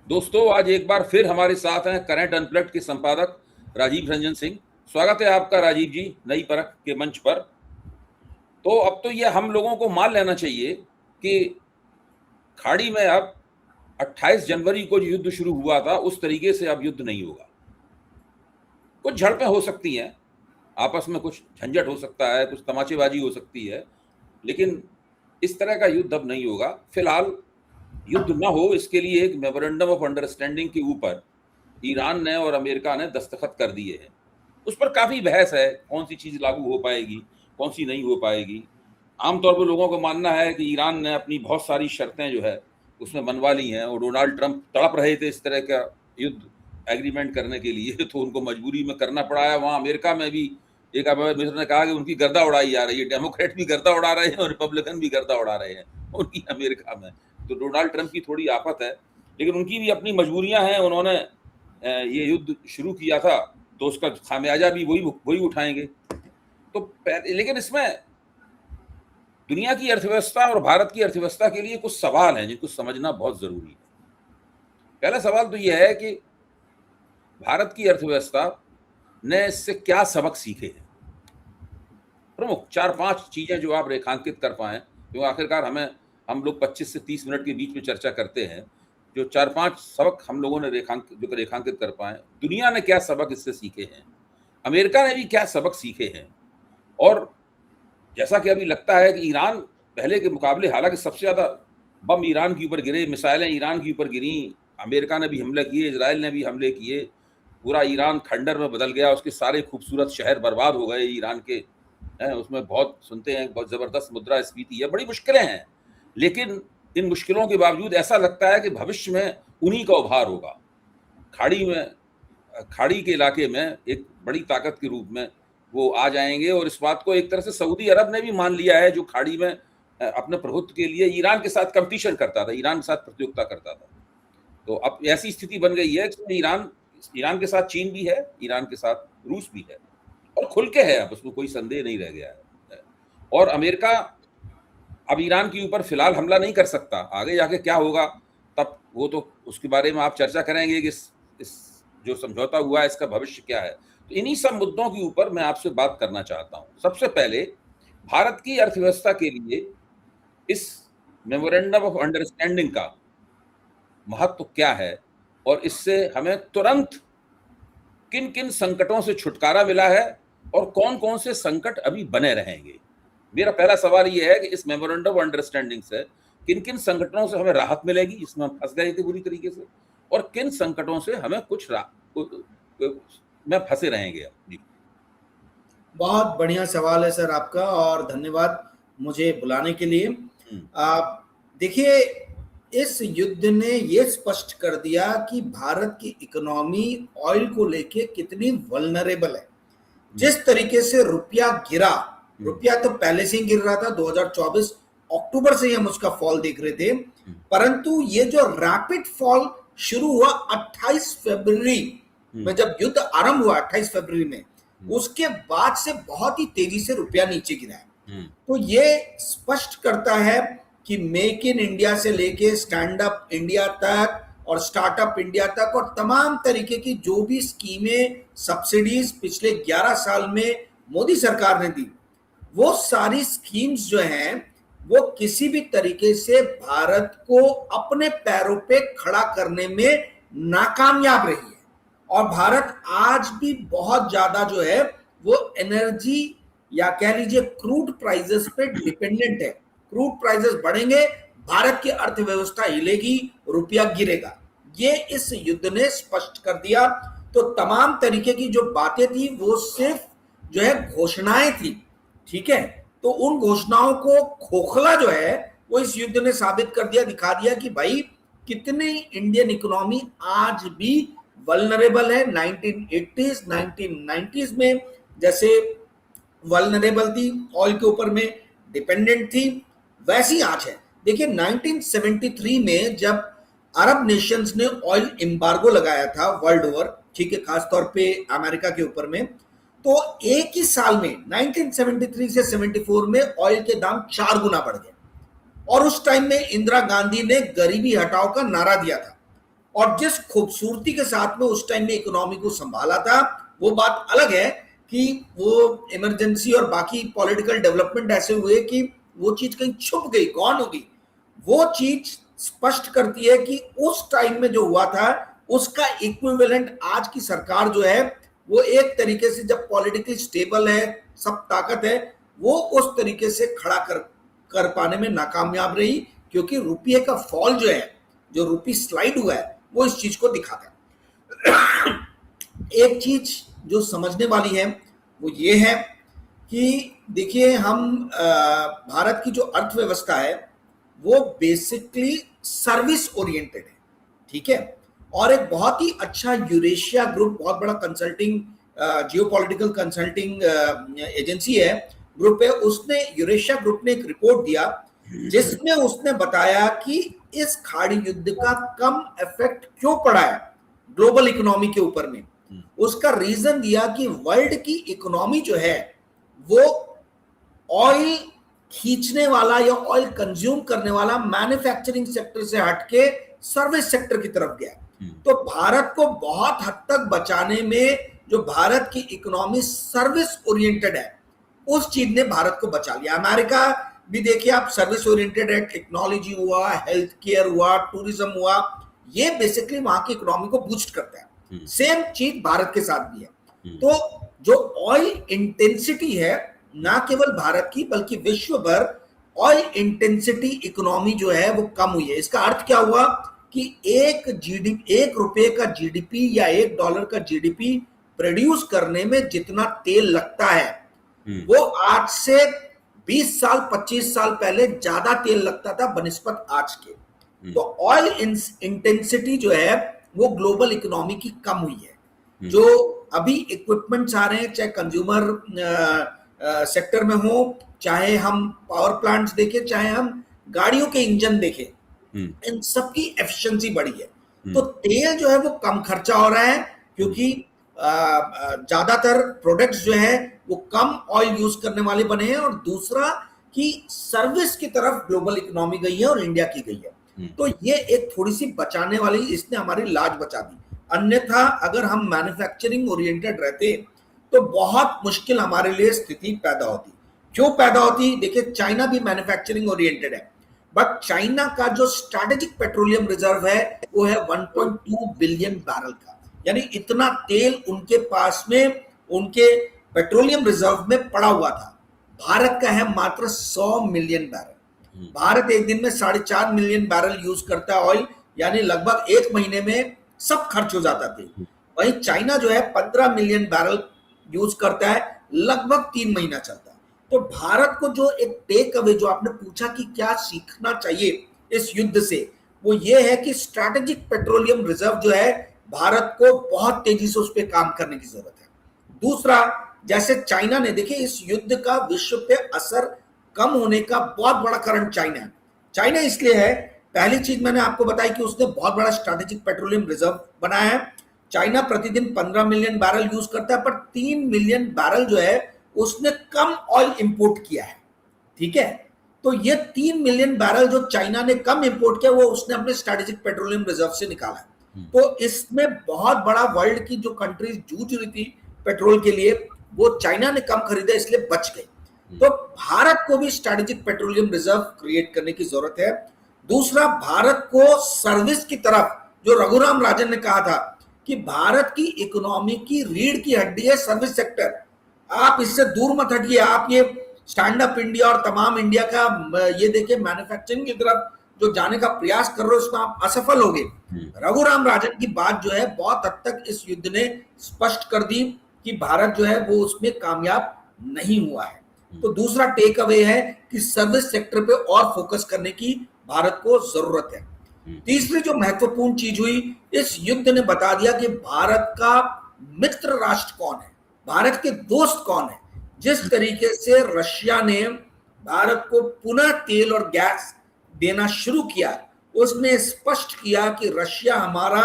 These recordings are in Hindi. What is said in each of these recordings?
दोस्तों, आज एक बार फिर हमारे साथ हैं करंट अनप्लग्ड के संपादक राजीव रंजन सिंह। स्वागत है आपका राजीव जी नई परख के मंच पर। तो अब तो ये हम लोगों को मान लेना चाहिए कि खाड़ी में अब 28 जनवरी को जो युद्ध शुरू हुआ था उस तरीके से अब युद्ध नहीं होगा। कुछ झड़पें हो सकती हैं, आपस में कुछ झंझट हो सकता है, कुछ तमाचेबाजी हो सकती है, लेकिन इस तरह का युद्ध अब नहीं होगा। फिलहाल युद्ध ना हो इसके लिए एक मेमोरेंडम ऑफ अंडरस्टैंडिंग के ऊपर ईरान ने और अमेरिका ने दस्तखत कर दिए हैं। उस पर काफ़ी बहस है, कौन सी चीज़ लागू हो पाएगी, कौन सी नहीं हो पाएगी। आमतौर पर लोगों का मानना है कि ईरान ने अपनी बहुत सारी शर्तें जो है उसमें मनवा ली हैं, और डोनाल्ड ट्रंप तड़प रहे थे इस तरह का युद्ध एग्रीमेंट करने के लिए, तो उनको मजबूरी में करना पड़ा है। वहाँ अमेरिका में भी एक हमारे मित्र ने कहा कि उनकी गर्दा उड़ाई जा रही है, डेमोक्रेट भी गर्दा उड़ा रहे हैं और रिपब्लिकन भी गर्दा उड़ा रहे हैं उनकी अमेरिका में। तो डोनाल्ड ट्रंप की थोड़ी आफत है, लेकिन उनकी भी अपनी मजबूरियां हैं। उन्होंने ये युद्ध शुरू किया था तो उसका खामियाजा भी वही उठाएंगे। तो लेकिन इसमें दुनिया की अर्थव्यवस्था और भारत की अर्थव्यवस्था के लिए कुछ सवाल हैं जिनको समझना बहुत जरूरी है। पहला सवाल तो यह है कि भारत की अर्थव्यवस्था ने इससे क्या सबक सीखे हैं। प्रमुख 4-5 चीजें जो आप रेखांकित कर पाए, जो आखिरकार हम लोग 25 से 30 मिनट के बीच में चर्चा करते हैं, जो 4-5 सबक हम लोगों ने रेखांकित कर पाए। दुनिया ने क्या सबक इससे सीखे हैं, अमेरिका ने भी क्या सबक सीखे हैं। और जैसा कि अभी लगता है कि ईरान पहले के मुकाबले, हालांकि सबसे ज्यादा बम ईरान के ऊपर गिरे, मिसाइलें ईरान के ऊपर गिरी, अमेरिका ने भी हमले किए, इजराइल ने भी हमले किए, पूरा ईरान खंडर में बदल गया, उसके सारे खूबसूरत शहर बर्बाद हो गए ईरान के। उसमें बहुत सुनते हैं बहुत जबरदस्त मुद्रास्फीति है, बड़ी मुश्किलें हैं। लेकिन इन मुश्किलों के बावजूद ऐसा लगता है कि भविष्य में उन्हीं का उभार होगा। खाड़ी के इलाके में एक बड़ी ताकत के रूप में वो आ जाएंगे, और इस बात को एक तरह से सऊदी अरब ने भी मान लिया है, जो खाड़ी में अपने प्रभुत्व के लिए ईरान के साथ कंपटीशन करता था, ईरान के साथ प्रतियोगिता करता था। तो अब ऐसी स्थिति बन गई है कि ईरान के साथ चीन भी है, ईरान के साथ रूस भी है, और खुल के है, अब उसमें कोई संदेह नहीं रह गया है। और अमेरिका अब ईरान के ऊपर फिलहाल हमला नहीं कर सकता, आगे जाके क्या होगा तब वो तो उसके बारे में आप चर्चा करेंगे कि इस जो समझौता हुआ है इसका भविष्य क्या है। तो इन्हीं सब मुद्दों के ऊपर मैं आपसे बात करना चाहता हूं। सबसे पहले भारत की अर्थव्यवस्था के लिए इस मेमोरेंडम ऑफ अंडरस्टैंडिंग का महत्व क्या है, और इससे हमें तुरंत किन किन संकटों से छुटकारा मिला है और कौन कौन से संकट अभी बने रहेंगे। मेरा पहला सवाल यह है कि इस मेमोरेंडम ऑफ अंडरस्टैंडिंग से किन किन संकटों से हमें राहत मिलेगी, जिसमें हम फंस गए थे बुरी तरीके से, और किन संकटों से हमें में फंसे रहेंगे। जी, बहुत बढ़िया सवाल है सर आपका, और धन्यवाद मुझे बुलाने के लिए। देखिए, इस युद्ध ने यह स्पष्ट कर दिया कि भारत की इकोनॉमी ऑयल को लेके कितनी वल्नरेबल है। जिस तरीके से रुपया गिरा, रुपया तो पहले से ही गिर रहा था, 2024 अक्टूबर से ही हम उसका फॉल देख रहे थे, परंतु ये जो रैपिड फॉल शुरू हुआ 28 फरवरी में, जब युद्ध आरंभ हुआ 28 फरवरी में, उसके बाद से बहुत ही तेजी से रुपया नीचे गिरा है। तो ये स्पष्ट करता है कि मेक इन इंडिया से लेके स्टैंड अप इंडिया तक और स्टार्टअप इंडिया तक, और तमाम तरीके की जो भी स्कीमें, सब्सिडीज पिछले 11 साल में मोदी सरकार ने दी, वो सारी स्कीम्स जो हैं वो किसी भी तरीके से भारत को अपने पैरों पे खड़ा करने में नाकामयाब रही है। और भारत आज भी बहुत ज्यादा जो है वो एनर्जी या कह लीजिए क्रूड प्राइसेस पे डिपेंडेंट है। क्रूड प्राइसेस बढ़ेंगे, भारत की अर्थव्यवस्था हिलेगी, रुपया गिरेगा। ये इस युद्ध ने स्पष्ट कर दिया। तो तमाम तरीके की जो बातें थी वो सिर्फ जो है घोषणाएं थी, ठीक है। तो उन घोषणाओं को खोखला जो है वो इस युद्ध ने साबित कर दिया, दिखा दिया कि भाई कितनी इंडियन इकोनॉमी आज भी वल्नरेबल है। 1980s 1990s में जैसे वल्नरेबल थी, ऑयल के ऊपर में डिपेंडेंट थी, वैसी आज है। देखिए 1973 में जब अरब नेशंस ने ऑयल एम्बार्गो लगाया था वर्ल्ड ओवर, ठीक है, खासतौर पे अमेरिका के ऊपर में, तो एक ही साल में 1973 से 74 में ऑयल के दाम 4 गुना बढ़ गए। और उस टाइम में इंदिरा गांधी ने गरीबी हटाओ का नारा दिया था। और जिस खूबसूरती के साथ में उस टाइम में इकोनॉमी को संभाला था, वो बात अलग है कि वो इमरजेंसी और बाकी पॉलिटिकल डेवलपमेंट ऐसे हुए कि वो चीज कहीं छुप गई, कौन होगी। वो चीज स्पष्ट करती है कि उस टाइम में जो हुआ था उसका इक्विवेलेंट आज की सरकार जो है वो एक तरीके से, जब पॉलिटिकली स्टेबल है, सब ताकत है, वो उस तरीके से खड़ा कर पाने में नाकामयाब रही, क्योंकि रुपये का फॉल जो है, जो रुपी स्लाइड हुआ है, वो इस चीज को दिखाता है। एक चीज जो समझने वाली है वो ये है कि देखिए, हम भारत की जो अर्थव्यवस्था है वो बेसिकली सर्विस ओरिएंटेड है, ठीक है। और एक बहुत ही अच्छा यूरेशिया ग्रुप, बहुत बड़ा कंसल्टिंग जियोपॉलिटिकल कंसल्टिंग एजेंसी है, ग्रुप है, उसने, यूरेशिया ग्रुप ने एक रिपोर्ट दिया जिसमें उसने बताया कि इस खाड़ी युद्ध का कम इफेक्ट क्यों पड़ा है ग्लोबल इकोनॉमी के ऊपर में। उसका रीजन दिया कि वर्ल्ड की इकोनॉमी जो है वो ऑयल खींचने वाला या ऑयल कंज्यूम करने वाला मैन्युफैक्चरिंग सेक्टर से हटके सर्विस सेक्टर की तरफ गया। तो भारत को बहुत हद तक बचाने में, जो भारत की इकोनॉमी सर्विस ओरिएंटेड है, उस चीज ने भारत को बचा लिया। अमेरिका भी देखिए आप, सर्विस ओरिएंटेड है, टेक्नोलॉजी हुआ, हेल्थ केयर हुआ, टूरिज्म हुआ, ये बेसिकली वहां की इकोनॉमी को बूस्ट करता है। सेम चीज भारत के साथ भी है। तो जो ऑयल इंटेंसिटी है, ना केवल भारत की बल्कि विश्व भर ऑयल इंटेंसिटी इकोनॉमी जो है वो कम हुई है। इसका अर्थ क्या हुआ कि एक रुपए का जीडीपी या $1 का जीडीपी प्रोड्यूस करने में जितना तेल लगता है वो आज से 20 साल 25 साल पहले ज्यादा तेल लगता था बनिस्बत आज के। तो ऑयल इंटेंसिटी जो है वो ग्लोबल इकोनॉमी की कम हुई है। जो अभी इक्विपमेंट्स आ रहे हैं, चाहे कंज्यूमर सेक्टर में हो, चाहे हम पावर प्लांट्स देखें, चाहे हम गाड़ियों के इंजन देखें, इन सबकी एफिशिएंसी बढ़ी है। तो तेल जो है वो कम खर्चा हो रहा है, क्योंकि ज्यादातर प्रोडक्ट्स जो है वो कम ऑयल यूज करने वाले बने हैं। और दूसरा कि सर्विस की तरफ ग्लोबल इकोनॉमी गई है और इंडिया की गई है। तो ये एक थोड़ी सी बचाने वाली, इसने हमारी लाज बचा दी। अन्यथा अगर हम मैन्युफैक्चरिंग ओरिएंटेड रहते तो बहुत मुश्किल हमारे लिए स्थिति पैदा होती। क्यों पैदा होती? देखिए, चाइना भी मैन्युफैक्चरिंग ओरिएंटेड है, बट चाइना का जो स्ट्रैटेजिक पेट्रोलियम रिजर्व है वो है 1.2 बिलियन बैरल का, यानी इतना तेल उनके पास में, उनके पेट्रोलियम रिजर्व में पड़ा हुआ था। भारत का है मात्र 100 मिलियन बैरल। भारत एक दिन में 4.5 मिलियन बैरल यूज करता है ऑयल, यानी लगभग एक महीने में सब खर्च हो जाता था। वहीं चाइना जो है 15 मिलियन बैरल यूज करता है, लगभग 3 महीना चलता है। तो भारत को जो एक टेक अवे, जो आपने पूछा कि क्या सीखना चाहिए इस युद्ध से, वो ये है कि स्ट्रैटेजिक पेट्रोलियम रिजर्व जो है, भारत को बहुत तेजी से उस पर काम करने की जरूरत है। दूसरा, जैसे चाइना ने, देखिए इस युद्ध का विश्व पे असर कम होने का बहुत बड़ा कारण चाइना है। चाइना इसलिए है, पहली चीज मैंने आपको बताई कि उसने बहुत बड़ा स्ट्रैटेजिक पेट्रोलियम रिजर्व बनाया है। चाइना प्रतिदिन 15 मिलियन बैरल यूज करता है, पर 3 मिलियन बैरल जो है उसने कम ऑयल इंपोर्ट किया है, ठीक है। तो ये 3 मिलियन बैरल जो चाइना ने कम इंपोर्ट किया, वो उसने अपने स्ट्रैटेजिक पेट्रोलियम रिजर्व से निकाला है। तो इसमें बहुत बड़ा, वर्ल्ड की जो कंट्रीज जूझ रही थी पेट्रोल के लिए, वो चाइना ने कम खरीदा, इसलिए बच गई। तो भारत को भी स्ट्रैटेजिक पेट्रोलियम रिजर्व क्रिएट करने की जरूरत है। दूसरा, भारत को सर्विस की तरफ, जो रघुराम राजन ने कहा था कि भारत की इकोनॉमी की रीढ़ की हड्डी है सर्विस सेक्टर, आप इससे दूर मत हटिए। आप ये स्टैंड अप इंडिया और तमाम इंडिया का ये देखिए, मैन्युफैक्चरिंग की तरफ जो जाने का प्रयास कर रहे हो, उसमें आप असफल हो गए। रघुराम राजन की बात जो है बहुत हद तक इस युद्ध ने स्पष्ट कर दी कि भारत जो है वो उसमें कामयाब नहीं हुआ है। तो दूसरा टेक अवे है कि सर्विस सेक्टर पे और फोकस करने की भारत को जरूरत है। तीसरी जो महत्वपूर्ण चीज हुई, इस युद्ध ने बता दिया कि भारत का मित्र राष्ट्र कौन है, भारत के दोस्त कौन है। जिस तरीके से रशिया ने भारत को पुनः तेल और गैस देना शुरू किया, उसने स्पष्ट किया कि रशिया हमारा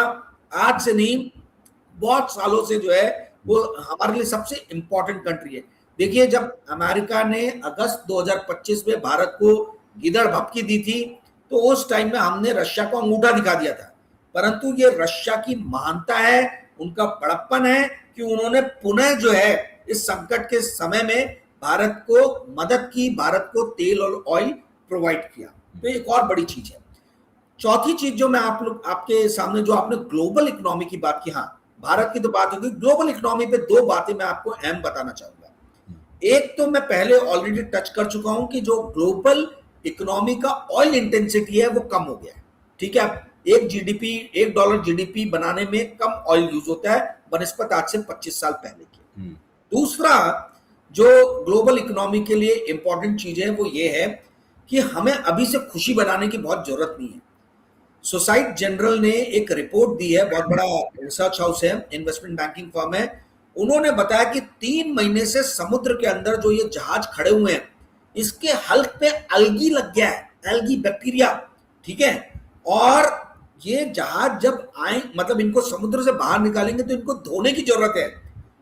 आज से नहीं, बहुत सालों से जो है वो हमारे लिए सबसे इंपॉर्टेंट कंट्री है। देखिए, जब अमेरिका ने अगस्त 2025 में भारत को गिदड़ भपकी दी थी, तो उस टाइम में हमने रशिया को अंगूठा दिखा दिया था परंतु ये रशिया की महानता है, उनका बड़प्पन है कि उन्होंने पुनः जो है इस संकट के समय में भारत को मदद की, भारत को तेल और ऑयल प्रोवाइड किया। तो एक और बड़ी चीज है। चौथी चीज जो मैं आपके सामने, जो आपने ग्लोबल इकोनॉमी की बात की, हाँ भारत की तो बात होगी, ग्लोबल इकोनॉमी पे दो बातें मैं आपको अहम बताना चाहूंगा। एक तो मैं पहले ऑलरेडी टच कर चुका हूं कि जो ग्लोबल इकोनॉमी का ऑयल इंटेंसिटी है वो कम हो गया है। ठीक है, $1 जीडीपी बनाने में कम ऑयल यूज होता है बनिस्पत आज से 25 साल पहले की। दूसरा जो ग्लोबल इकोनॉमी के लिए इंपॉर्टेंट चीज है वो ये है कि हमें अभी से खुशी बनाने की बहुत जरूरत नहीं है। सोसाइटी जनरल ने एक रिपोर्ट दी है, बहुत बड़ा रिसर्च हाउस है, इन्वेस्टमेंट बैंकिंग फर्म है, उन्होंने बताया कि 3 महीने से समुद्र के अंदर जो ये जहाज खड़े हुए हैं इसके हल्क पे अलगी लग गया है, अलगी बैक्टीरिया। ठीक है, और ये जहाज जब आए, मतलब इनको समुद्र से बाहर निकालेंगे तो इनको धोने की जरूरत है।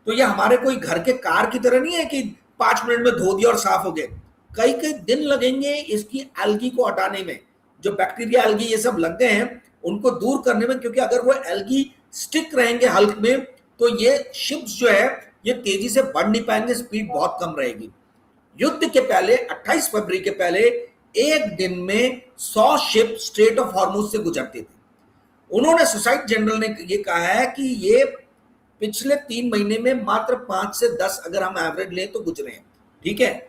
तो ये हमारे कोई घर के कार की तरह नहीं है कि 5 मिनट में धो दिया और साफ हो गए। कई कई दिन लगेंगे इसकी एल्गी को हटाने में, जो बैक्टीरिया एल्गी ये सब लग गए हैं उनको दूर करने में, क्योंकि अगर वो एल्गी स्टिक रहेंगे हल्क में तो ये शिप्स जो है ये तेजी से बढ़ नहीं पाएंगे, स्पीड बहुत कम रहेगी। युद्ध के पहले 28 फरवरी के पहले एक दिन में 100 शिप स्ट्रेट ऑफ हॉर्मुज से गुजरते थे। उन्होंने सोसाइटी जनरल ने ये कहा है कि ये पिछले 3 महीने में मात्र 5 से 10 अगर हम एवरेज लें तो गुजरे हैं। ठीक है,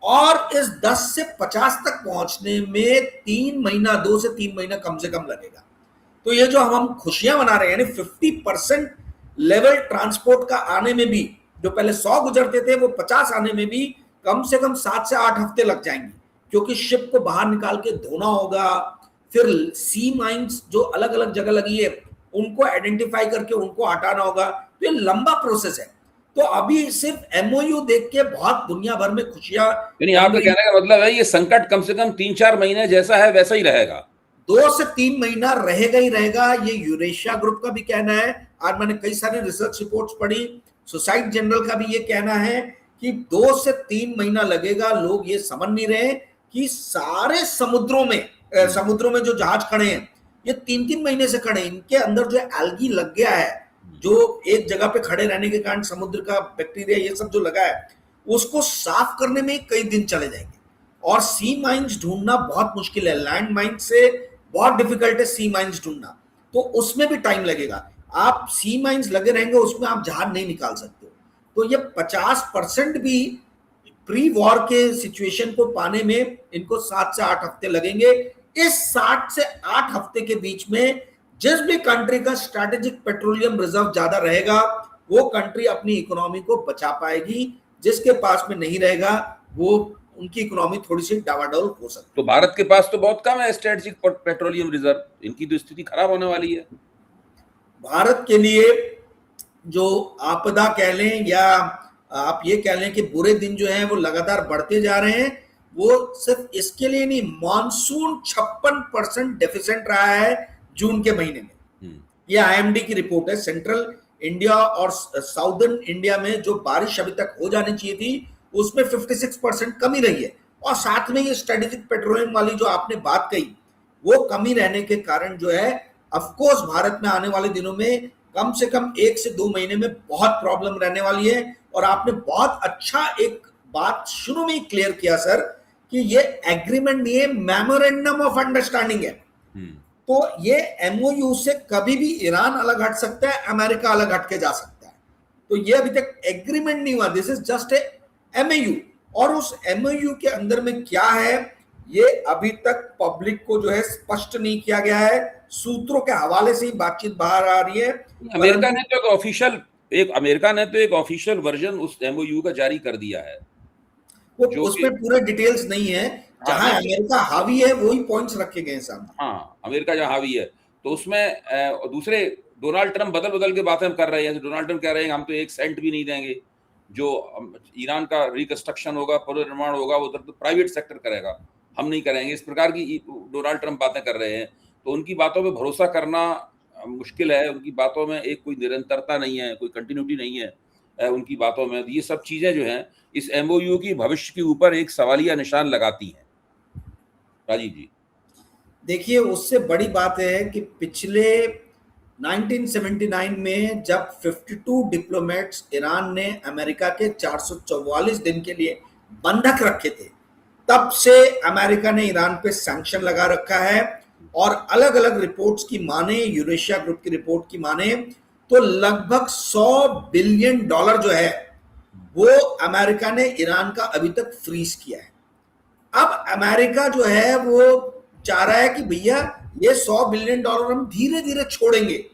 और इस 10 से 50 तक पहुंचने में 3 महीना, 2 से 3 महीना कम से कम लगेगा। तो ये जो हम खुशियां मना रहे हैं, यानी 50% लेवल ट्रांसपोर्ट का आने में भी, जो पहले 100 गुजरते थे वो 50 आने में भी कम से कम 7 से 8 हफ्ते लग जाएंगे, क्योंकि शिप को बाहर निकाल के धोना होगा, फिर सी माइंस जो अलग अलग जगह लगी है उनको आइडेंटिफाई करके उनको हटाना होगा। तो ये लंबा प्रोसेस है। तो अभी सिर्फ एमओयू देख के बहुत दुनिया भर में खुशियां, यानी आपका कहने का मतलब है ये संकट कम से कम 3-4 महीने जैसा है वैसा ही रहेगा, 2 से 3 महीना रहेगा ही रहेगा। ये यूरेशिया ग्रुप का भी कहना है, आज मैंने कई सारे रिसर्च रिपोर्ट्स पढ़ी, सोसाइटी जनरल का भी ये कहना है कि 2 से 3 महीना लगेगा। लोग ये समझ नहीं रहे कि सारे समुद्रों में जो जहाज खड़े हैं ये 3-3 महीने से खड़े हैं, इनके अंदर जो एल्गी लग गया है, जो एक जगह पे खड़े रहने के कारण समुद्र का बैक्टीरिया ये सब जो लगा है उसको साफ करने में कई दिन चले जाएंगे। और सी माइंस ढूंढना बहुत मुश्किल है, लैंड माइंस से बहुत डिफिकल्ट है सी माइंस ढूंढना, तो उसमें भी टाइम लगेगा। आप सी माइंस लगे रहेंगे उसमें आप जहाज नहीं निकाल सकते। तो ये 50% भी प्री वॉर के सिचुएशन को पाने में इनको 7 से 8 हफ्ते लगेंगे। इस 7 से 8 हफ्ते के बीच में जिस भी कंट्री का स्ट्रैटेजिक पेट्रोलियम रिजर्व ज्यादा रहेगा वो कंट्री अपनी इकोनॉमी को बचा पाएगी, जिसके पास में नहीं रहेगा वो उनकी इकोनॉमी थोड़ी सी डावाडोल हो सकती है। तो भारत के पास तो बहुत कम है स्ट्रेटेजिक पेट्रोलियम रिजर्व, इनकी तो स्थिति खराब होने वाली है। भारत के लिए जो आपदा कह लें या आप ये कह लें कि बुरे दिन जो हैं वो लगातार बढ़ते जा रहे हैं, वो सिर्फ इसके लिए नहीं, मानसून 56% डेफिसिट रहा है जून के महीने में। ये आईएमडी की रिपोर्ट है। सेंट्रल इंडिया और साउदर्न इंडिया में जो बारिश अभी तक हो जानी चाहिए थी उसमें 56% कमी रही है। और साथ में ये स्ट्रेटेजिक पेट्रोलियम वाली जो आपने बात कही वो कमी रहने के कारण जो है ऑफकोर्स भारत में आने वाले दिनों में कम से कम 1 से 2 महीने में बहुत प्रॉब्लम रहने वाली है। और आपने बहुत अच्छा एक बात शुरू में ही क्लियर किया सर कि ये एग्रीमेंट नहीं है, मेमोरेंडम ऑफ अंडरस्टैंडिंग है। तो ये एमओयू से कभी भी ईरान अलग हट सकता है, अमेरिका अलग हट के जा सकता है। तो ये अभी तक एग्रीमेंट नहीं हुआ, this is just a MOU. और उस एमओयू के अंदर में क्या है ये अभी तक पब्लिक को जो है स्पष्ट नहीं किया गया है, सूत्रों के हवाले से ही बातचीत बाहर आ रही है। अमेरिका ने तो एक ऑफिशियल वर्जन उस एमओयू का जारी कर दिया है, वो उसमें पूरे डिटेल्स नहीं है। जहां अमेरिका हावी है वही पॉइंट्स रखे गए हैं सामने। हाँ, अमेरिका जहां हावी है तो उसमें दूसरे डोनाल्ड ट्रंप बदल के बातें कर रहे हैं। डोनाल्ड ट्रंप कह रहे हैं हम तो 1 सेंट भी नहीं देंगे, जो ईरान का रिकंस्ट्रक्शन होगा, पुनर्निर्माण होगा वो तो प्राइवेट सेक्टर करेगा, हम नहीं करेंगे। इस प्रकार की डोनाल्ड ट्रंप बातें कर रहे हैं। तो उनकी बातों पे भरोसा करना मुश्किल है, उनकी बातों में एक कोई निरंतरता नहीं है, कोई कंटिन्यूटी नहीं है उनकी बातों में। ये सब चीजें जो हैं इस एमओयू की भविष्य के ऊपर एक सवालिया निशान लगाती हैं। राजीव जी देखिए, उससे बड़ी बात है कि पिछले 1979 में जब 52 डिप्लोमेट्स ईरान ने अमेरिका के 444 दिन के लिए बंधक रखे थे, तब से अमेरिका ने ईरान पे सैंक्शन लगा रखा है। और अलग अलग रिपोर्ट्स की माने, यूरेशिया ग्रुप की रिपोर्ट की माने, तो लगभग $100 बिलियन जो है वो अमेरिका ने ईरान का अभी तक फ्रीज किया है। अब अमेरिका जो है वो चाह रहा है कि भैया ये $100 बिलियन हम धीरे धीरे छोड़ेंगे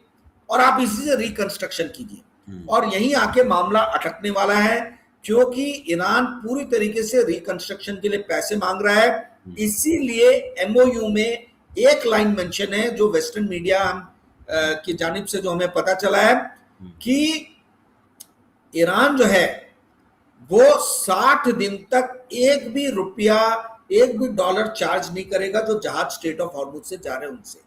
और आप इसी से रिकंस्ट्रक्शन कीजिए। और यहीं आके मामला अटकने वाला है, क्योंकि ईरान पूरी तरीके से रिकंस्ट्रक्शन के लिए पैसे मांग रहा है। इसीलिए एमओयू में एक लाइन मेंशन है जो वेस्टर्न मीडिया की जानिब से जो हमें पता चला है कि ईरान जो है वो 60 दिन तक एक भी रुपया, एक भी डॉलर चार्ज नहीं करेगा जो जहाज स्टेट ऑफ हॉर्मुज से जा रहे हैं उनसे।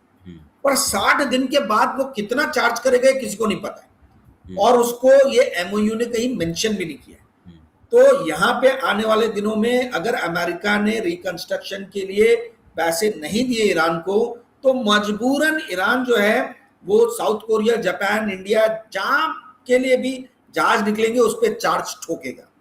पर 60 दिन के बाद वो कितना चार्ज करेगा किसी को नहीं पता है, और उसको ये एमओयू ने कहीं मेंशन भी नहीं किया। तो यहाँ पे आने वाले दिनों में अगर अमेरिका ने रिकंस्ट्रक्शन के लिए पैसे नहीं दिए ईरान को, तो मजबूरन ईरान जो है वो साउथ कोरिया, जापान, इंडिया जहां के लिए भी जहाज निकलेंगे उस पर चार्ज ठोकेगा।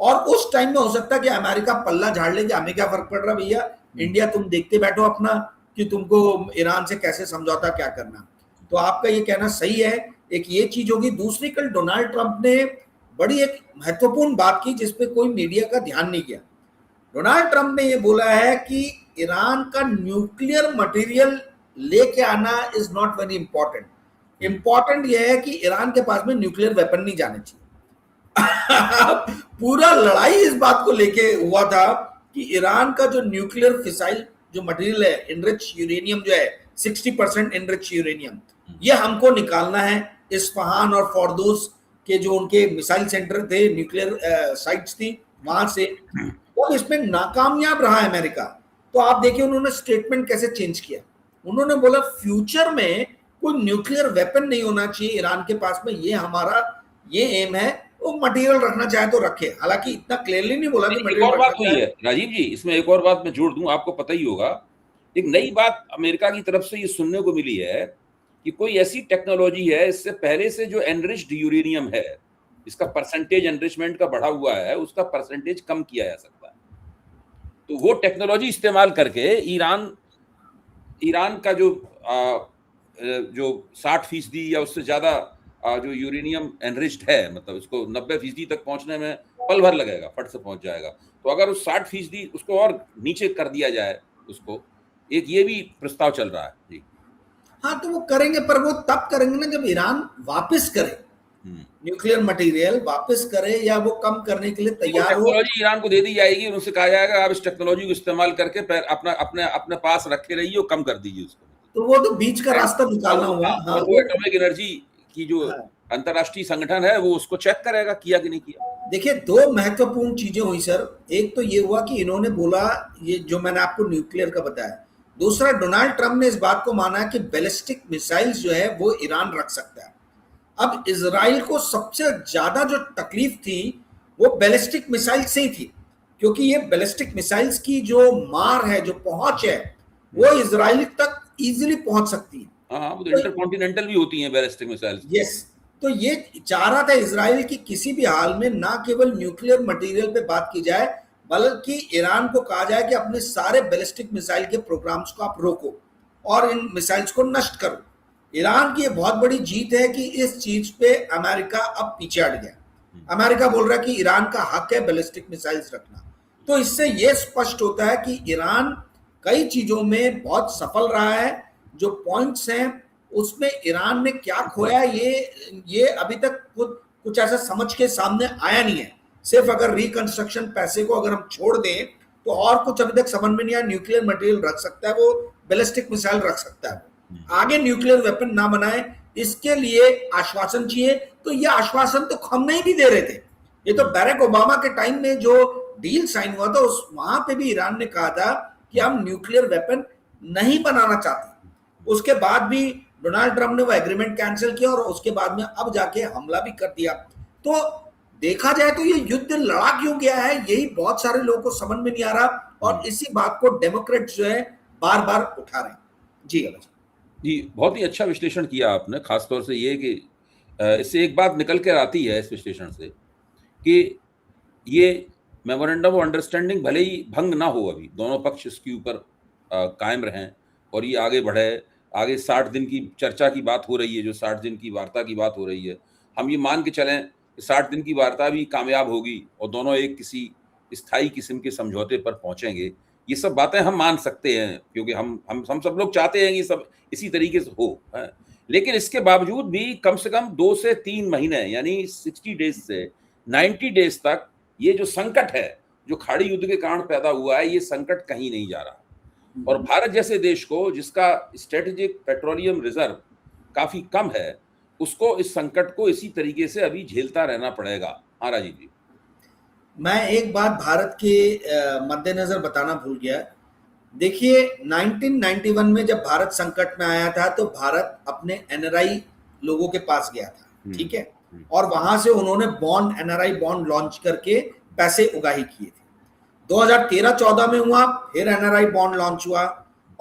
और उस टाइम में हो सकता है कि अमेरिका पल्ला झाड़ लेंगे, हमें क्या फर्क पड़ रहा भैया, इंडिया तुम देखते बैठो अपना कि तुमको ईरान से कैसे समझौता क्या करना। तो आपका ये कहना सही है। एक ये चीज होगी। दूसरी, कल डोनाल्ड ट्रंप ने बड़ी एक महत्वपूर्ण बात की जिसपे कोई मीडिया का ध्यान नहीं किया। डोनाल्ड ट्रंप ने ये बोला है कि ईरान का न्यूक्लियर मटेरियल लेके आना is not very important. Important यह है कि ईरान के पास में न्यूक्लियर वेपन नहीं जाने चाहिए। पूरा लड़ाई इस बात को लेके हुआ था कि ईरान का जो न्यूक्लियर फिसाइल जो मटेरियल है, इनरिच यूरेनियम जो है 60% इनरिच यूरेनियम, ये हमको निकालना है। इस्फहान और फॉर्दोस के जो उनके मिसाइल सेंटर थे, न्यूक्लियर साइट्स थी, वहां से और इसमें नाकामयाब रहा अमेरिका। तो आप देखिए उन्होंने स्टेटमेंट कैसे चेंज किया। उन्होंने बोला फ्यूचर में कोई न्यूक्लियर वेपन नहीं होना चाहिए ईरान के पास में, ये हमारा ये एम है। वो मटेरियल रखना चाहे तो रखे, हालांकि इतना क्लियरली नहीं बोला कि एक और बात हुई है राजीव जी, इसमें एक और बात मैं जोड़ दूं, आपको पता ही होगा, एक नई बात अमेरिका की तरफ से ये सुनने को मिली है कि कोई ऐसी टेक्नोलॉजी है, इससे पहले से जो एनरिच्ड यूरेनियम है, इसका परसेंटेज एनरिचमेंट का बढ़ा हुआ है, उसका परसेंटेज कम किया जा सकता है। तो वो टेक्नोलॉजी इस्तेमाल करके ईरान का जो 60% या उससे ज्यादा जो यूरेनियम एनरिच्ड है, मतलब उसको 90% तक पहुंचने में पल भर लगेगा, फट से पहुंच जाएगा। तो अगर उस 60% उसको और नीचे कर दिया जाए, उसको एक ये भी प्रस्ताव चल रहा है जी। हाँ, तो वो करेंगे, पर वो तब करेंगे ना जब ईरान वापस करे, न्यूक्लियर मटेरियल वापस करे या वो कम करने के लिए तैयार हो। टेक्नोलॉजी ईरान को दे दी जाएगी, उनसे कहा जाएगा आप इस टेक्नोलॉजी को इस्तेमाल करके अपने पास रखे रहिए और कम कर दीजिए उसको। तो वो तो बीच का रास्ता निकालना होगा। हाँ, और वो एटॉमिक एनर्जी की जो अंतरराष्ट्रीय संगठन है वो उसको चेक करेगा किया कि नहीं किया। देखिए, दो महत्वपूर्ण चीजें हुई सर। एक तो ये हुआ कि इन्होंने बोला, ये जो मैंने आपको न्यूक्लियर का बताया। दूसरा, डोनाल्ड ट्रंप ने इस बात को माना कि बैलिस्टिक मिसाइल्स जो है वो ईरान रख सकता है। अब इजराइल को सबसे ज्यादा जो तकलीफ थी वो बैलिस्टिक मिसाइल से ही थी, क्योंकि ये बैलिस्टिक मिसाइल्स की जो मार है, जो पहुंच है, वो इजराइल तक इजीली पहुंच सकती है। हाँ, वो तो इंटरकॉन्टिनेंटल भी होती हैं बैलिस्टिक मिसाइल्स। यस, तो ये चाह रहा था इजराइल की किसी भी हाल में ना केवल न्यूक्लियर मटेरियल पे बात की जाए, बल्कि ईरान को कहा जाए कि अपने सारे बैलिस्टिक मिसाइल के प्रोग्राम्स को आप रोको और इन मिसाइल्स को नष्ट करो। ईरान की ये बहुत बड़ी जीत है कि इस चीज पे अमेरिका अब पीछे हट गया। अमेरिका बोल रहा है कि ईरान का हक है बैलिस्टिक मिसाइल्स रखना। तो इससे ये स्पष्ट होता है कि ईरान कई चीजों में बहुत सफल रहा है। जो पॉइंट्स हैं उसमें ईरान ने क्या खोया, ये अभी तक कुछ ऐसा समझ के सामने आया नहीं है। सिर्फ अगर रिकंस्ट्रक्शन पैसे को अगर हम छोड़ दें तो और कुछ अभी तक समझ में नहीं आया। न्यूक्लियर मटेरियल रख सकता है, वो बैलिस्टिक मिसाइल रख सकता है, आगे न्यूक्लियर वेपन ना बनाए, इसके लिए आश्वासन चाहिए। तो ये आश्वासन तो हम नहीं भी दे रहे थे। ये तो बैरक ओबामा के टाइम में जो डील साइन हुआ था वहां पे भी ईरान ने कहा था कि हम न्यूक्लियर वेपन नहीं बनाना चाहते। उसके बाद भी डोनाल्ड ट्रंप ने वो एग्रीमेंट कैंसिल किया और उसके बाद में अब जाके हमला भी कर दिया। तो देखा जाए तो ये युद्ध लड़ा क्यों गया है, यही बहुत सारे लोगों को समझ में नहीं आ रहा। और इसी बात को डेमोक्रेट जो है बार बार उठा रहे हैं। जी अभी जी, बहुत ही अच्छा विश्लेषण किया आपने, खासतौर से ये कि इससे एक बात निकल कर आती है इस विश्लेषण से कि ये मेमोरेंडम ऑफ अंडरस्टैंडिंग भले ही भंग ना हो, अभी दोनों पक्ष इसके ऊपर कायम रहें और ये आगे बढ़े। आगे 60 दिन की चर्चा की बात हो रही है, जो 60 दिन की वार्ता की बात हो रही है, हम ये मान के चलें कि 60 दिन की वार्ता भी कामयाब होगी और दोनों एक किसी स्थायी किस्म के समझौते पर पहुंचेंगे। ये सब बातें हम मान सकते हैं, क्योंकि हम सब लोग चाहते हैं कि ये सब इसी तरीके से हो, हैं। लेकिन इसके बावजूद भी कम से कम 2 से 3 महीने, यानी 60 डेज से 90 डेज तक ये जो संकट है, जो खाड़ी युद्ध के कारण पैदा हुआ है, ये संकट कहीं नहीं जा रहा। और भारत जैसे देश को, जिसका स्ट्रेटेजिक पेट्रोलियम रिजर्व काफी कम है, उसको इस संकट को इसी तरीके से अभी झेलता रहना पड़ेगा। हाँ राजीव जी। मैं एक बात भारत के मद्देनजर बताना भूल गया। देखिए 1991 में जब भारत संकट में आया था तो भारत अपने एनआरआई लोगों के पास गया था, ठीक है, और वहां से उन्होंने बॉन्ड, एनआरआई बॉन्ड लॉन्च करके पैसे उगाही किए थे। 2013-14 में हुआ, फिर एनआरआई बॉन्ड लॉन्च हुआ,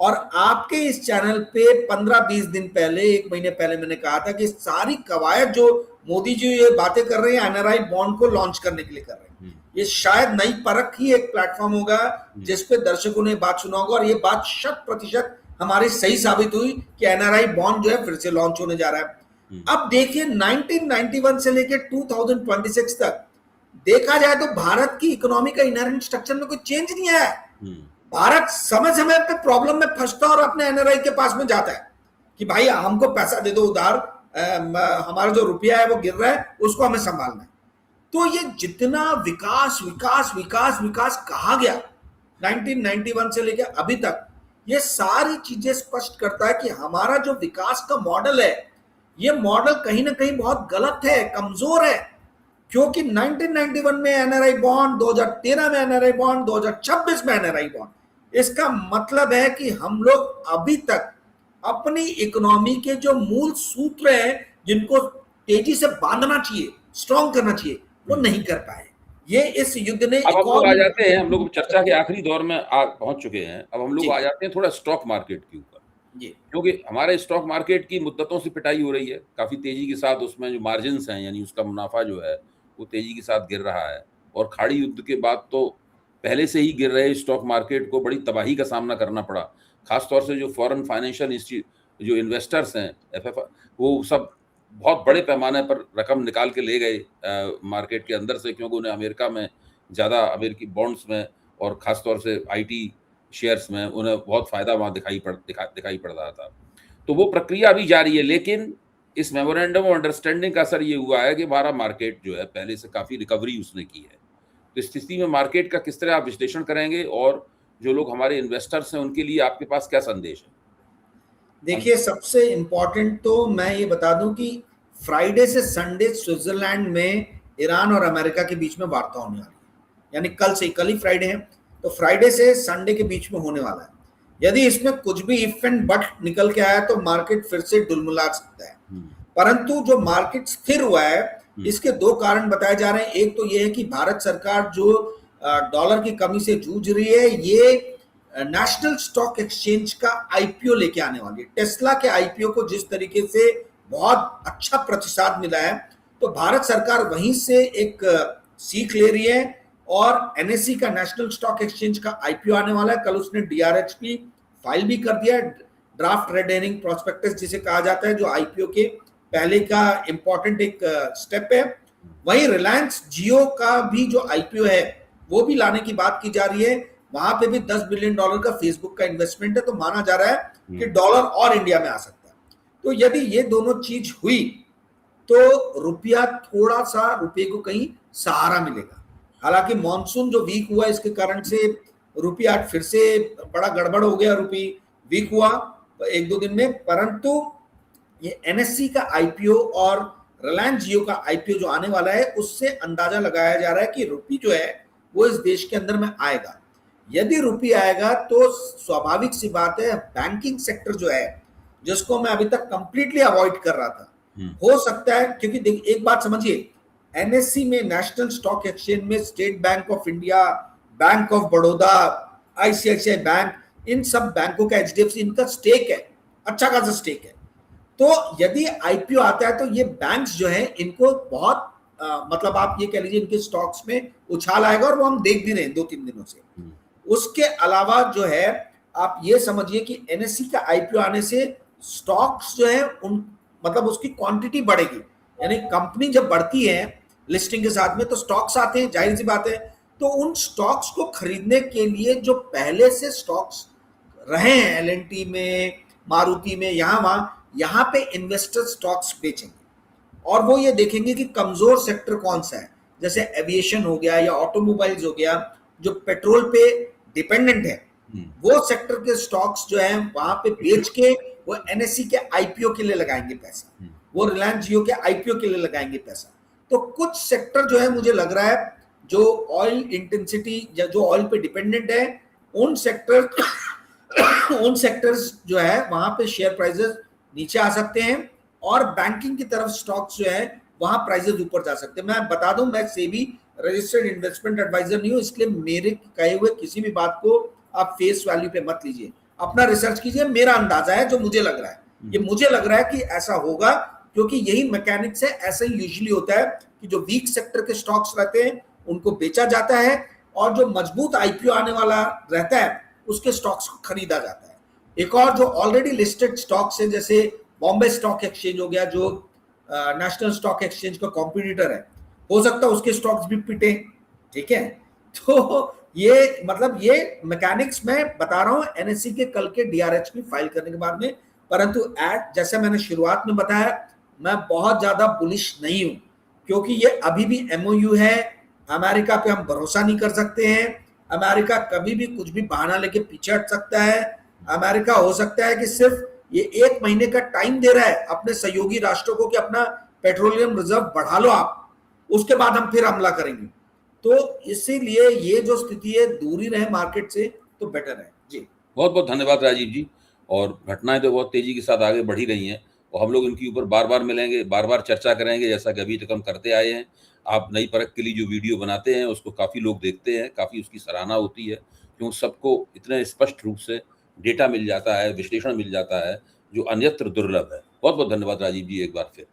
और आपके इस चैनल पे 15-20 दिन पहले, 1 महीने पहले मैंने कहा था कि सारी कवायद जो मोदी जी ये बातें कर रहे हैं एनआरआई बॉन्ड को लॉन्च करने के लिए कर रहे हैं, ये शायद नई परख ही एक प्लेटफॉर्म होगा जिसपे दर्शकों ने बात सुना होगा, और ये बात 100% हमारी सही साबित हुई कि एनआरआई बॉन्ड जो है फिर से लॉन्च होने जा रहा है। अब देखिए 1991 से लेकर 2026 तक देखा जाए तो भारत की इकोनॉमी का इनहेरेंट स्ट्रक्चर में कोई चेंज नहीं आया है। भारत समय समय पे प्रॉब्लम में फंसता और अपने एनआरआई के पास में जाता है कि भाई हमको पैसा दे दो उधार, हमारा जो रुपया है वो गिर रहा है, उसको हमें संभालना है। तो ये जितना विकास विकास विकास विकास कहा गया 1991 से लेकर अभी तक, ये सारी चीजें स्पष्ट करता है कि हमारा जो विकास का मॉडल है, ये मॉडल कहीं ना कहीं बहुत गलत है, कमजोर है। क्योंकि 1991 में एनआरआई बॉन्ड, 2013 में एनआरआई बॉन्ड, 2026 में एनआरआई बॉन्ड, इसका मतलब है कि हम लोग अभी तक अपनी इकोनॉमी के जो मूल सूत्र हैं, जिनको तेजी से बांधना चाहिए, स्ट्रॉन्ग करना चाहिए, वो नहीं कर पाए। ये इस युद्ध ने अब हम लोग आ जाते हैं, हम लोग चर्चा के आखिरी दौर में पहुंच चुके हैं। अब हम लोग आ जाते हैं थोड़ा स्टॉक मार्केट के ऊपर, क्योंकि हमारे स्टॉक मार्केट की मुद्दतों से पिटाई हो रही है काफी तेजी के साथ। उसमें जो मार्जिन हैं, यानी उसका मुनाफा जो है, वो तेजी के साथ गिर रहा है। और खाड़ी युद्ध के बाद तो पहले से ही गिर रहे स्टॉक मार्केट को बड़ी तबाही का सामना करना पड़ा। खासतौर से जो फॉरेन फाइनेंशियल इंस्टीट्यूट, जो इन्वेस्टर्स हैं, एफएफ, वो सब बहुत बड़े पैमाने पर रकम निकाल के ले गए मार्केट के अंदर से, क्योंकि उन्हें अमेरिका में ज़्यादा, अमेरिकी बॉन्ड्स में और ख़ासतौर से आईटी शेयर्स में उन्हें बहुत फ़ायदा वहाँ दिखाई पड़ रहा था। तो वो प्रक्रिया अभी जारी है। लेकिन इस मेमोरेंडम ऑफ अंडरस्टैंडिंग का असर ये हुआ है कि हमारा मार्केट जो है पहले से काफ़ी रिकवरी उसने की है। तो इस स्थिति में मार्केट का किस तरह आप विश्लेषण करेंगे, और जो लोग हमारे इन्वेस्टर्स हैं उनके लिए आपके पास क्या संदेश है? देखिए सबसे इंपॉर्टेंट तो मैं ये बता दूं कि फ्राइडे से संडे स्विट्जरलैंड में ईरान और अमेरिका के बीच में वार्ता होने वाली है, यानी कल ही फ्राइडे है, तो फ्राइडे से संडे के बीच में होने वाला है। यदि इसमें कुछ भी इफ एंड बट निकल के आया तो मार्केट फिर से डुलमुला सकता है। परंतु जो मार्केट स्थिर हुआ है, इसके 2 कारण बताए जा रहे हैं। एक तो ये है कि भारत सरकार जो डॉलर की कमी से जूझ रही है, ये नेशनल स्टॉक एक्सचेंज का आईपीओ लेके आने वाली है। टेस्ला के आईपीओ को जिस तरीके से बहुत अच्छा प्रतिसाद मिला है, तो भारत सरकार वहीं से एक सीख ले रही है, और एनएससी का, नेशनल स्टॉक एक्सचेंज का आईपीओ आने वाला है। कल उसने डीआरएचपी फाइल भी कर दिया है, ड्राफ्ट रेड हेरिंग प्रोस्पेक्टस जिसे कहा जाता है, जो आईपीओ के पहले का इंपॉर्टेंट एक स्टेप है। वहीं रिलायंस जियो का भी जो आईपीओ है वो भी लाने की बात की जा रही है। वहां पे भी $10 बिलियन का फेसबुक का इन्वेस्टमेंट है, तो माना जा रहा है कि डॉलर और इंडिया में आ सकता है। तो यदि ये दोनों चीज हुई तो रुपया, थोड़ा सा रुपये को कहीं सहारा मिलेगा। हालांकि मॉनसून जो वीक हुआ, इसके कारण से रुपया फिर से बड़ा गड़बड़ हो गया, रुपये वीक हुआ 1-2 दिन में। परंतु ये एनएससी का आईपीओ और रिलायंस जियो का आईपीओ जो आने वाला है, उससे अंदाजा लगाया जा रहा है कि रुपये जो है वो इस देश के अंदर में आएगा। यदि रुपये आएगा तो स्वाभाविक सी बात है, बैंकिंग सेक्टर जो है, जिसको मैं अभी तक कंप्लीटली अवॉइड कर रहा था, हो सकता है, क्योंकि देखिए एक बात समझिए, एनएससी में, नेशनल स्टॉक एक्सचेंज में State Bank of India, Bank of Baroda, ICICI Bank, इन सब बैंकों का, एचडीएफसी, इनका स्टेक है। अच्छा खासा स्टेक है। तो यदि आईपीओ आता है तो ये बैंक्स जो है इनको बहुत मतलब आप ये कह लीजिए इनके स्टॉक्स में उछाल आएगा, और वो हम देख भी रहे हैं 2-3 दिनों से। उसके अलावा जो है आप ये समझिए कि एनएससी का आईपीओ आने से स्टॉक्स जो है उन मतलब उसकी क्वांटिटी बढ़ेगी, यानी कंपनी जब बढ़ती है लिस्टिंग के साथ में तो स्टॉक्स आते हैं, जाहिर सी बात है। तो उन स्टॉक्स को खरीदने के लिए जो पहले से स्टॉक्स रहे हैं एलएनटी में, मारुति में, यहाँ पे इन्वेस्टर स्टॉक्स बेचेंगे और वो ये देखेंगे कि कमजोर सेक्टर कौन सा है, जैसे एविएशन हो गया या ऑटोमोबाइल्स हो गया जो पेट्रोल पे डिपेंडेंट है, वो सेक्टर के स्टॉक्स जो है वहां पे बेच के वो एनएससी के आईपीओ के लिए लगाएंगे पैसा, वो रिलायंस जियो के आईपीओ के लिए लगाएंगे पैसा। तो कुछ सेक्टर जो है मुझे लग रहा है जो ऑयल इंटेंसिटी या जो ऑयल पे डिपेंडेंट है उन सेक्टर्स जो है वहां पे शेयर प्राइसेस नीचे आ सकते हैं, और बैंकिंग की तरफ स्टॉक्स जो है वहां प्राइसेस ऊपर जा सकते हैं। मैं बता दूं मैं सेबी रजिस्टर्ड इन्वेस्टमेंट एडवाइजर नहीं हूं, इसलिए मेरे कहे हुए किसी भी बात को आप फेस वैल्यू पे मत लीजिए, अपना रिसर्च कीजिए। मेरा अंदाजा है जो मुझे लग रहा है, ये मुझे लग रहा है कि ऐसा होगा, क्योंकि यही मैकेनिक्स है। ऐसा ही यूजुअली होता है कि जो वीक सेक्टर के स्टॉक्स रहते हैं उनको बेचा जाता है, और जो मजबूत आईपीओ आने वाला रहता है उसके स्टॉक्स को खरीदा जाता है। एक और जो ऑलरेडी लिस्टेड स्टॉक्स है जैसे बॉम्बे स्टॉक एक्सचेंज हो गया, जो नेशनल स्टॉक एक्सचेंज का कॉम्पिटिटर है, हो सकता है उसके स्टॉक्स भी पिटे, ठीक है। तो ये मतलब ये मैकेनिक्स मैं बता रहा हूं एनएससी के कल के डीआरएच की फाइल करने के बाद में। परंतु जैसे मैंने शुरुआत में बताया, मैं बहुत ज्यादा बुलिश नहीं हूं, क्योंकि ये अभी भी एमओयू है। अमेरिका पे हम भरोसा नहीं कर सकते हैं, अमेरिका कभी भी कुछ भी बहाना लेके पीछे हट सकता है। अमेरिका हो सकता है कि सिर्फ ये 1 महीने का टाइम दे रहा है अपने सहयोगी राष्ट्रों को कि अपना पेट्रोलियम रिजर्व बढ़ा लो आप, उसके बाद हम फिर हमला करेंगे। तो इसीलिए ये जो स्थिति है दूरी रहे मार्केट से तो बेटर है जी। बहुत बहुत धन्यवाद राजीव जी। और घटनाएं तो बहुत तेजी के साथ आगे बढ़ी रही हैं और हम लोग इनके ऊपर बार बार मिलेंगे, बार बार चर्चा करेंगे, जैसा कि अभी तक हम करते आए हैं। आप नई परख के लिए जो वीडियो बनाते हैं उसको काफ़ी लोग देखते हैं, काफ़ी उसकी सराहना होती है, क्योंकि सबको इतने स्पष्ट रूप से डेटा मिल जाता है, विश्लेषण मिल जाता है, जो अन्यत्र दुर्लभ है। बहुत बहुत धन्यवाद राजीव जी एक बार फिर।